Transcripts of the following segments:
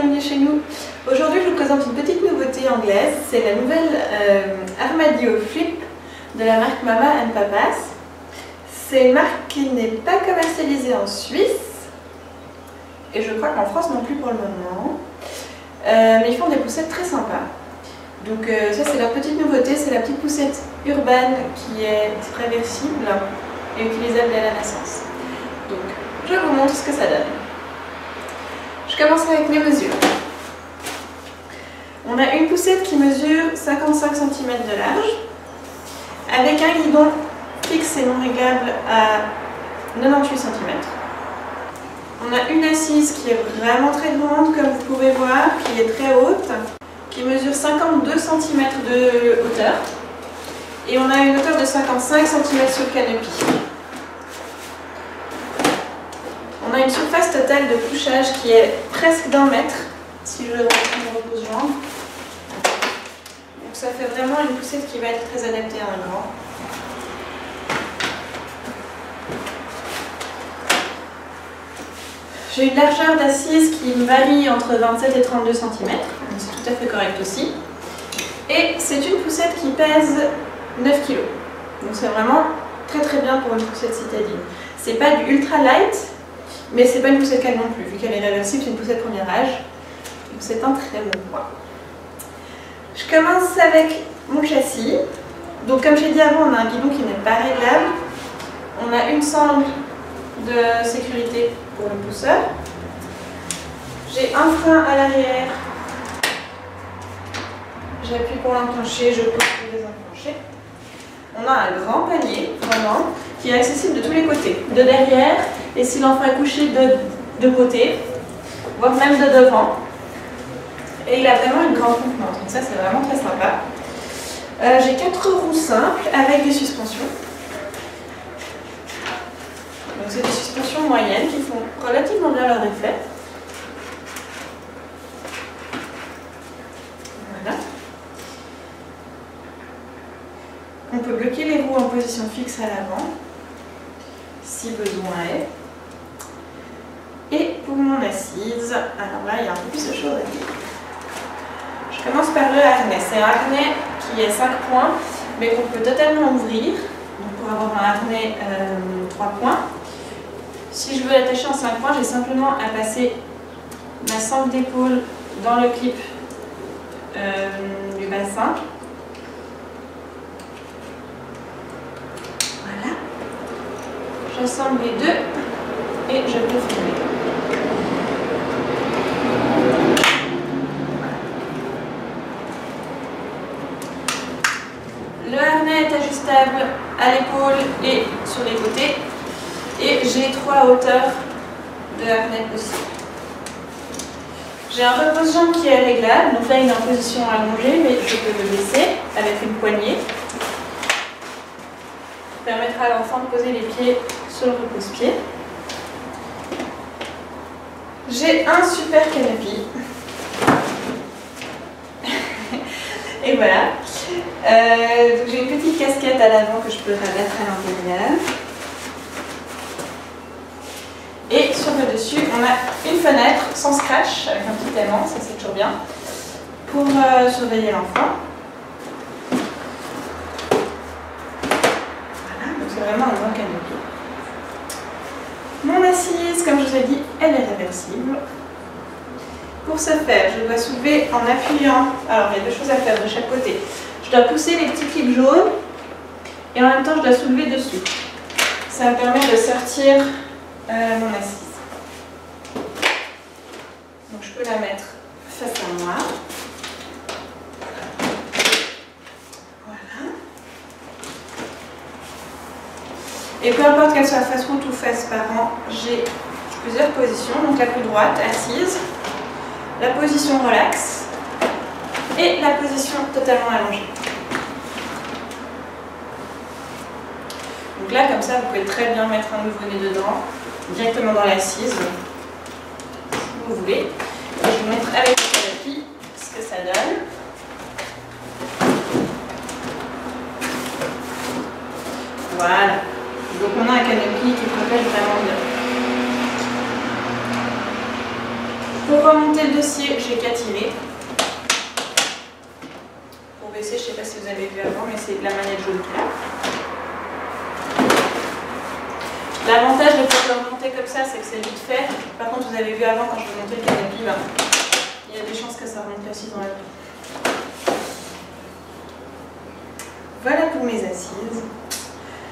bienvenue chez nous. Aujourd'hui je vous présente une petite nouveauté anglaise, c'est la nouvelle Armadillo Flip de la marque Mama & Papas. C'est une marque qui n'est pas commercialisée en Suisse et je crois qu'en France non plus pour le moment, mais ils font des poussettes très sympas. Donc ça c'est leur petite nouveauté, c'est la petite poussette urbaine qui est réversible et utilisable dès la naissance. Donc je vous montre ce que ça donne. Je commence avec mes mesures. On a une poussette qui mesure 55 cm de large, avec un guidon fixe et non réglable à 98 cm. On a une assise qui est vraiment très grande, comme vous pouvez voir, qui est très haute, qui mesure 52 cm de hauteur. Et on a une hauteur de 55 cm sur le canopy. On a une surface totale de couchage qui est presque d'1 mètre, si je reprends mon repose-jambe. Donc ça fait vraiment une poussette qui va être très adaptée à un grand. J'ai une largeur d'assise qui varie entre 27 et 32 cm, c'est tout à fait correct aussi. Et c'est une poussette qui pèse 9 kg. Donc c'est vraiment très bien pour une poussette citadine. C'est pas du ultra light, mais c'est pas une poussette calme non plus, vu qu'elle est réversible, c'est une poussette premier âge. Donc c'est un très bon point. Je commence avec mon châssis. Donc comme j'ai dit avant, on a un guidon qui n'est pas réglable. On a une sangle de sécurité pour le pousseur. J'ai un frein à l'arrière. J'appuie pour l'enclencher, je pousse pour désenclencher. On a un grand panier, vraiment, qui est accessible de tous les côtés, de derrière, et si l'enfant est couché de côté, voire même de devant. Et il a vraiment une grande contenance, donc ça c'est vraiment très sympa. J'ai 4 roues simples avec des suspensions. Donc c'est des suspensions moyennes qui font relativement bien leur effet. Voilà. On peut bloquer les roues en position fixe à l'avant, si besoin est. Et pour mon assise, alors là il y a un peu plus de choses à dire. Je commence par le harnais. C'est un harnais qui est 5 points, mais qu'on peut totalement ouvrir. Donc pour avoir un harnais 3 points. Si je veux l'attacher en 5 points, j'ai simplement à passer ma sangle d'épaule dans le clip du bassin. Voilà. J'assemble les deux et je peux fermer. Le harnais est ajustable à l'épaule et sur les côtés. Et j'ai 3 hauteurs de harnais possibles. J'ai un repose-jambe qui est réglable, donc là il est en position allongée, mais je peux le baisser avec une poignée. Ça permettra à l'enfant de poser les pieds sur le repose-pied. J'ai un super canopy. Et voilà. J'ai une petite casquette à l'avant que je peux rabattre à l'intérieur. Et sur le dessus, on a une fenêtre sans scratch, avec un petit aimant, ça c'est toujours bien, pour surveiller l'enfant. Voilà, donc c'est vraiment un bon canopy. Mon assise, comme je vous ai dit, elle est réversible. Pour ce faire, je dois soulever en appuyant, alors il y a 2 choses à faire de chaque côté. Je dois pousser les petits clips jaunes et en même temps je dois soulever dessus. Ça me permet de sortir mon assise. Donc je peux la mettre face à moi. Voilà. Et peu importe qu'elle soit face route ou face parent, j'ai plusieurs positions. Donc la plus droite, assise, la position relax et la position totalement allongée. Donc là, comme ça, vous pouvez très bien mettre un nouveau-né dedans, directement dans l'assise, si vous voulez. Et je vais vous montrer avec le canopy ce que ça donne. Voilà. Donc on a un canopy qui protège vraiment bien. Pour remonter le dossier, j'ai qu'à tirer. Pour baisser, je ne sais pas si vous avez vu avant, mais c'est la manette jaune qui est là. L'avantage de pouvoir le remonter comme ça, c'est que c'est vite fait. Par contre, vous avez vu avant, quand je vous montrais le canapé, il y a des chances que ça remonte aussi dans la vie. Voilà pour mes assises.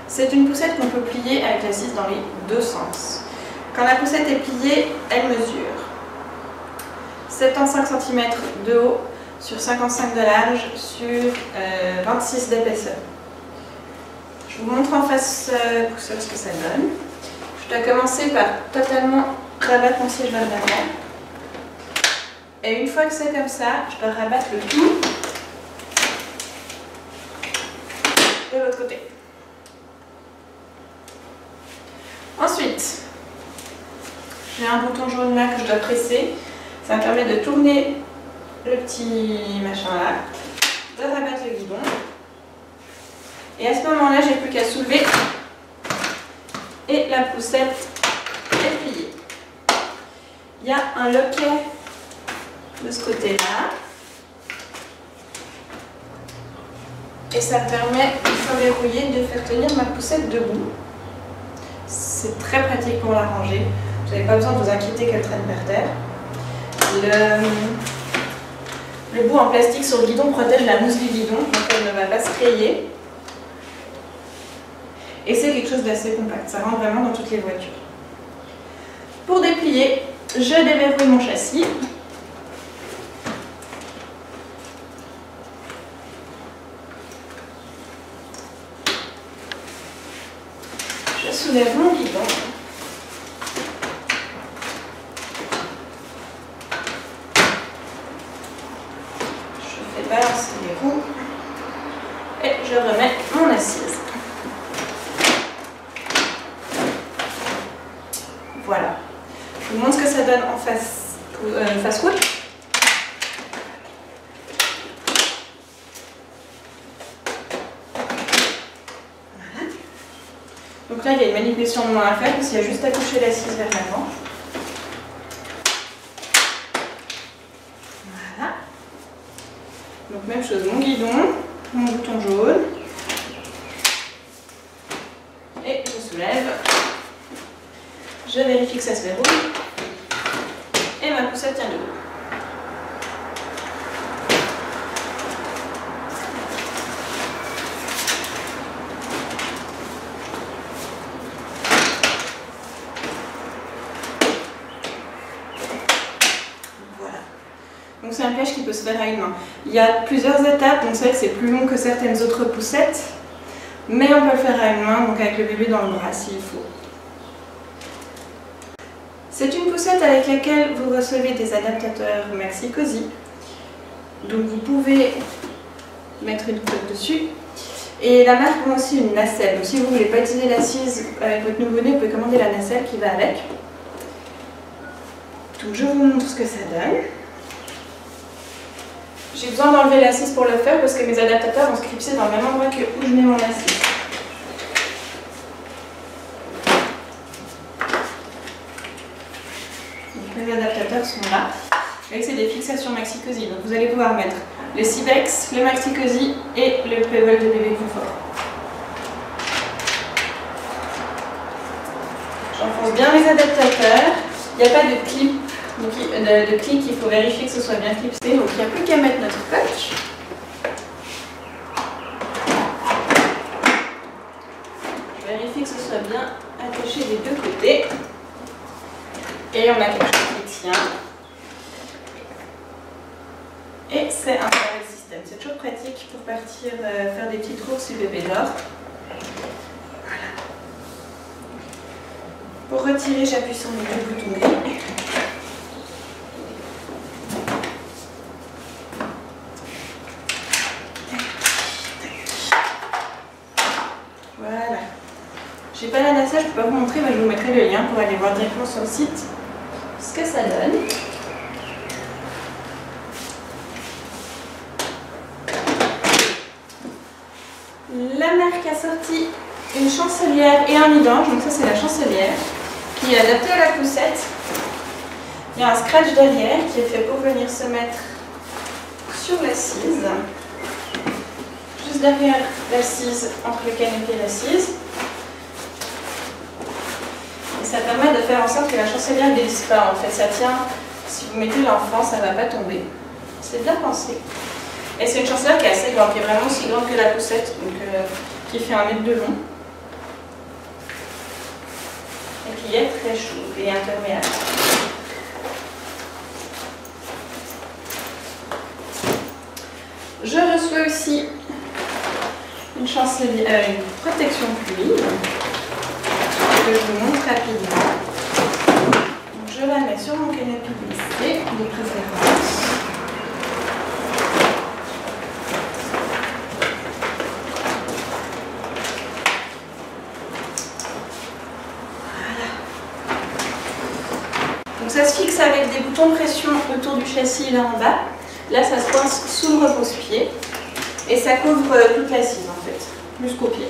C'est une poussette qu'on peut plier avec l'assise dans les deux sens. Quand la poussette est pliée, elle mesure 75 cm de haut sur 55 de large sur 26 d'épaisseur. Je vous montre en face poussette ce que ça donne. Je dois commencer par totalement rabattre mon siège vers l'avant. Et une fois que c'est comme ça, je dois rabattre le tout de l'autre côté. Ensuite, j'ai un bouton jaune là que je dois presser. Ça me permet de tourner le petit machin là, de rabattre le guidon. Et à ce moment-là, j'ai plus qu'à soulever et la poussette est pliée. Il y a un loquet de ce côté-là. Et ça me permet, une fois verrouillée, de faire tenir ma poussette debout. C'est très pratique pour la ranger. Vous n'avez pas besoin de vous inquiéter qu'elle traîne par terre. Le bout en plastique sur le guidon protège la mousse du guidon, donc elle ne va pas se rayer. Et c'est quelque chose d'assez compact, ça rentre vraiment dans toutes les voitures. Pour déplier, je déverrouille mon châssis. Je soulève mon guidon. Je fais balancer les roues et je remets mon assise. Voilà. Je vous montre ce que ça donne en face route. Voilà. Donc là, il y a une manipulation de moins à faire, parce qu'il y a juste à toucher l'assise vers l'avant. Voilà. Donc même chose, mon guidon, mon bouton jaune. Et je soulève. Je vérifie que ça se verrouille. Et ma poussette tient debout. Voilà. Donc c'est un pliage qui peut se faire à une main. Il y a plusieurs étapes, donc c'est vrai que c'est plus long que certaines autres poussettes. Mais on peut le faire à une main, donc avec le bébé dans le bras s'il faut. C'est une poussette avec laquelle vous recevez des adaptateurs Maxi Cosi. Donc vous pouvez mettre une coque dessus. Et la marque vend aussi une nacelle. Donc si vous ne voulez pas utiliser l'assise avec votre nouveau-né, vous pouvez commander la nacelle qui va avec. Donc je vous montre ce que ça donne. J'ai besoin d'enlever l'assise pour le faire parce que mes adaptateurs vont se clipser dans le même endroit que où je mets mon assise. Les adaptateurs sont là. Et c'est des fixations Maxi Cosi. Donc vous allez pouvoir mettre le Cibex, le Maxi Cosi et le Pebble de bébé confort. J'enfonce bien les adaptateurs. Il n'y a pas de clip, de clic, il faut vérifier que ce soit bien clipsé. Donc il n'y a plus qu'à mettre notre scotch. Je vérifie que ce soit bien attaché des deux côtés. Et on a quelque chose qui tient. Et c'est un parallel système. C'est toujours pratique pour partir faire des petites courses si bébé dort. Voilà. Pour retirer, j'appuie sur les deux boutons gris. Voilà. J'ai pas la nacelle, je peux pas vous montrer, mais je vous mettrai le lien pour aller voir directement sur le site ce que ça donne. La marque a sorti une chancelière et un mi-dange, donc ça c'est la chancelière qui est adaptée à la poussette. Il y a un scratch derrière qui est fait pour venir se mettre sur l'assise, juste derrière l'assise, entre le canapé et l'assise. Et ça permet de faire en sorte que la chancelière ne glisse pas. En fait, ça tient, si vous mettez l'enfant, ça ne va pas tomber. C'est bien pensé. Et c'est une chancelière qui est assez grande, qui est vraiment aussi grande que la poussette, donc qui fait 1 mètre de long. Et qui est très chaude et imperméable. Je reçois aussi une chancelière, une protection fluide que je vous montre rapidement. Donc, je la mets sur mon canapé glissé de préférence. Voilà. Donc ça se fixe avec des boutons de pression autour du châssis là en bas. Là, ça se coince sous le repose-pied et ça couvre toute l'assise en fait, jusqu'au pied.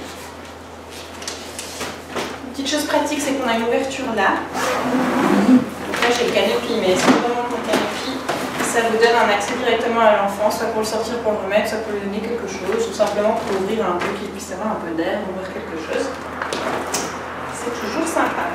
Une petite chose pratique, c'est qu'on a une ouverture là. Donc là, j'ai le canopy, mais si on remonte le canopy, ça vous donne un accès directement à l'enfant, soit pour le sortir, pour le remettre, soit pour lui donner quelque chose, ou simplement pour ouvrir un peu, qu'il puisse avoir un peu d'air, ouvrir quelque chose. C'est toujours sympa.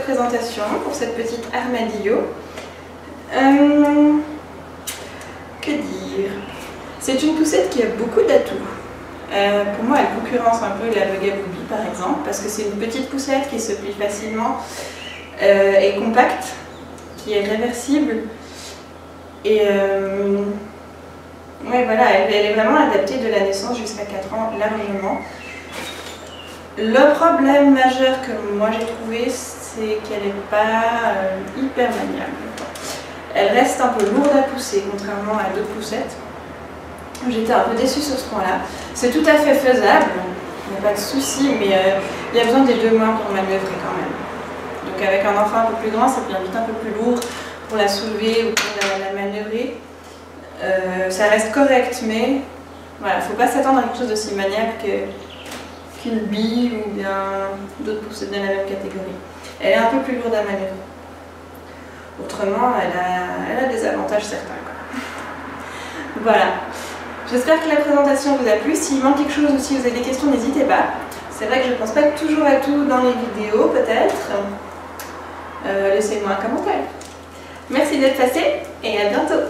Présentation pour cette petite armadillo. Que dire? C'est une poussette qui a beaucoup d'atouts. Pour moi, elle concurrence un peu la Bugabooby par exemple, parce que c'est une petite poussette qui se plie facilement et compacte, qui est réversible. Et ouais, voilà, elle est vraiment adaptée de la naissance jusqu'à 4 ans largement. Le problème majeur que moi j'ai trouvé, c'est qu'elle n'est pas hyper maniable. Elle reste un peu lourde à pousser, contrairement à d'autres poussettes. J'étais un peu déçue sur ce point-là. C'est tout à fait faisable, il n'y a pas de souci, mais il y a besoin des 2 mains pour manœuvrer quand même. Donc avec un enfant un peu plus grand, ça devient vite un peu plus lourd pour la soulever ou pour la manœuvrer. Ça reste correct, mais voilà, il ne faut pas s'attendre à quelque chose d'aussi maniable qu'une bille ou bien d'autres poussettes de la même catégorie. Elle est un peu plus lourde à manœuvrer. Autrement, elle a des avantages certains. Voilà. J'espère que la présentation vous a plu. S'il manque quelque chose ou si vous avez des questions, n'hésitez pas. C'est vrai que je ne pense pas toujours à tout dans les vidéos, peut-être. Laissez-moi un commentaire. Merci d'être passé et à bientôt.